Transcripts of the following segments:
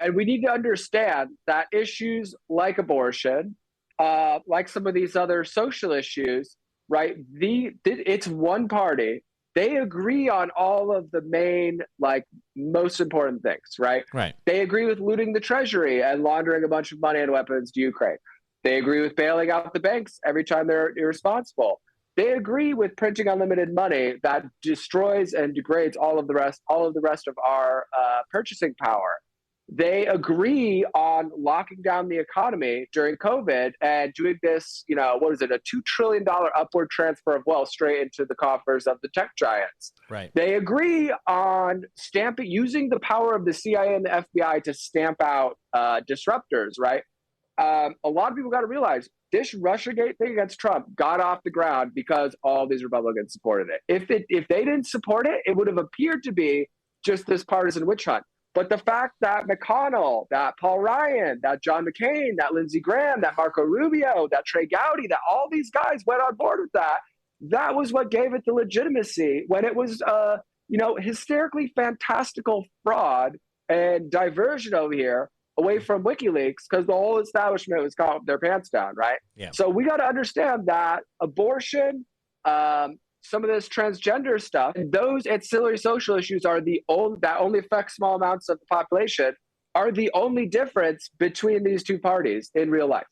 And we need to understand that issues like abortion, like some of these other social issues, right? It's one party. They agree on all of the main, like, most important things, right? Right. They agree with looting the treasury and laundering a bunch of money and weapons to Ukraine. They agree with bailing out the banks every time they're irresponsible. They agree with printing unlimited money that destroys and degrades all of the rest of our purchasing power. They agree on locking down the economy during COVID and doing this, what is it, a $2 trillion upward transfer of wealth straight into the coffers of the tech giants. Right. They agree on using the power of the CIA and the FBI to stamp out disruptors, right? A lot of people got to realize this Russiagate thing against Trump got off the ground because all these Republicans supported it. If they didn't support it, it would have appeared to be just this partisan witch hunt. But the fact that McConnell, that Paul Ryan, that John McCain, that Lindsey Graham, that Marco Rubio, that Trey Gowdy, that all these guys went on board with that was what gave it the legitimacy when it was, hysterically fantastical fraud and diversion over here away from WikiLeaks because the whole establishment was caught with their pants down, right? Yeah. So we got to understand that abortion, some of this transgender stuff, and those ancillary social issues are that only affect small amounts of the population, are the only difference between these two parties in real life.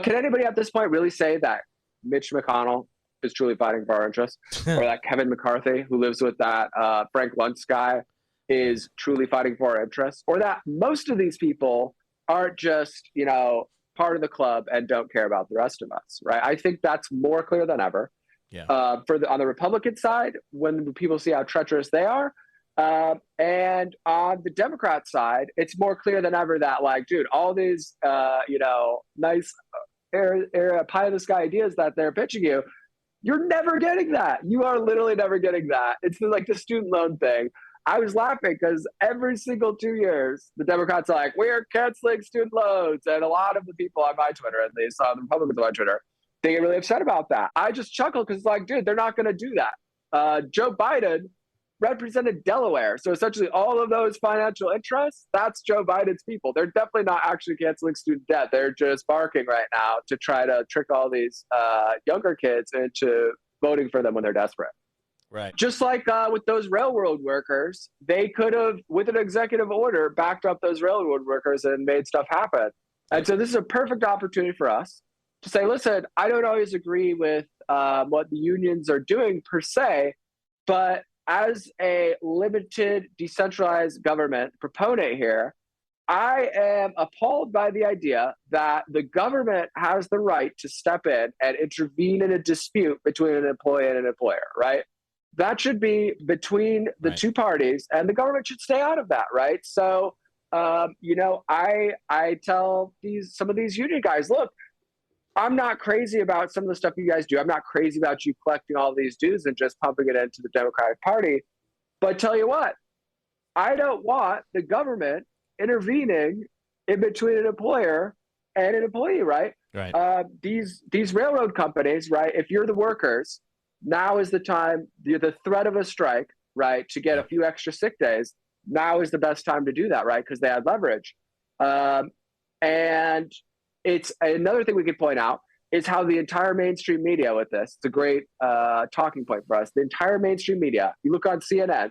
Can anybody at this point really say that Mitch McConnell is truly fighting for our interests, or that Kevin McCarthy, who lives with that Frank Luntz guy, is truly fighting for our interests, or that most of these people aren't just, part of the club and don't care about the rest of us, right? I think that's more clear than ever. Yeah. On the Republican side, when people see how treacherous they are, and on the Democrat side, it's more clear than ever that, like, dude, all these, nice pie in the sky ideas that they're pitching you, you're never getting that. You are literally never getting that. It's like the student loan thing. I was laughing because every single 2 years, the Democrats are like, we're canceling student loans. And a lot of the people on my Twitter, and they saw the Republicans on my Twitter, they get really upset about that. I just chuckle because, like, dude, they're not going to do that. Joe Biden represented Delaware. So essentially all of those financial interests, that's Joe Biden's people. They're definitely not actually canceling student debt. They're just barking right now to try to trick all these younger kids into voting for them when they're desperate. Right. Just like with those railroad workers, they could have, with an executive order, backed up those railroad workers and made stuff happen. And so this is a perfect opportunity for us to say, listen, I don't always agree with what the unions are doing per se, but as a limited, decentralized government proponent here, I am appalled by the idea that the government has the right to step in and intervene in a dispute between an employee and an employer, right? That should be between the two parties, and the government should stay out of that, right? So, I tell some of these union guys, look, I'm not crazy about some of the stuff you guys do. I'm not crazy about you collecting all these dues and just pumping it into the Democratic Party. But tell you what, I don't want the government intervening in between an employer and an employee, right? Right. These railroad companies, right? If you're the workers, now is the time, the threat of a strike, right, to get a few extra sick days. Now is the best time to do that, right? Because they had leverage. And it's another thing we could point out is how the entire mainstream media with this, it's a great talking point for us. The entire mainstream media, you look on CNN,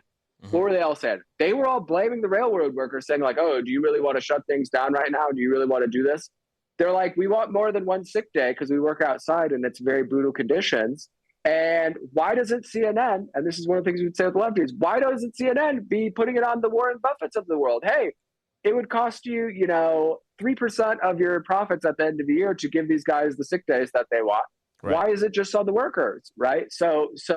what were they all saying? They were all blaming the railroad workers, saying like, oh, do you really want to shut things down right now? Do you really want to do this? They're like, we want more than one sick day because we work outside and it's very brutal conditions. And why doesn't CNN, and this is one of the things we would say with the lefties, why doesn't CNN be putting it on the Warren Buffetts of the world? Hey, it would cost you, 3% of your profits at the end of the year to give these guys the sick days that they want. Right. Why is it just on the workers, right? So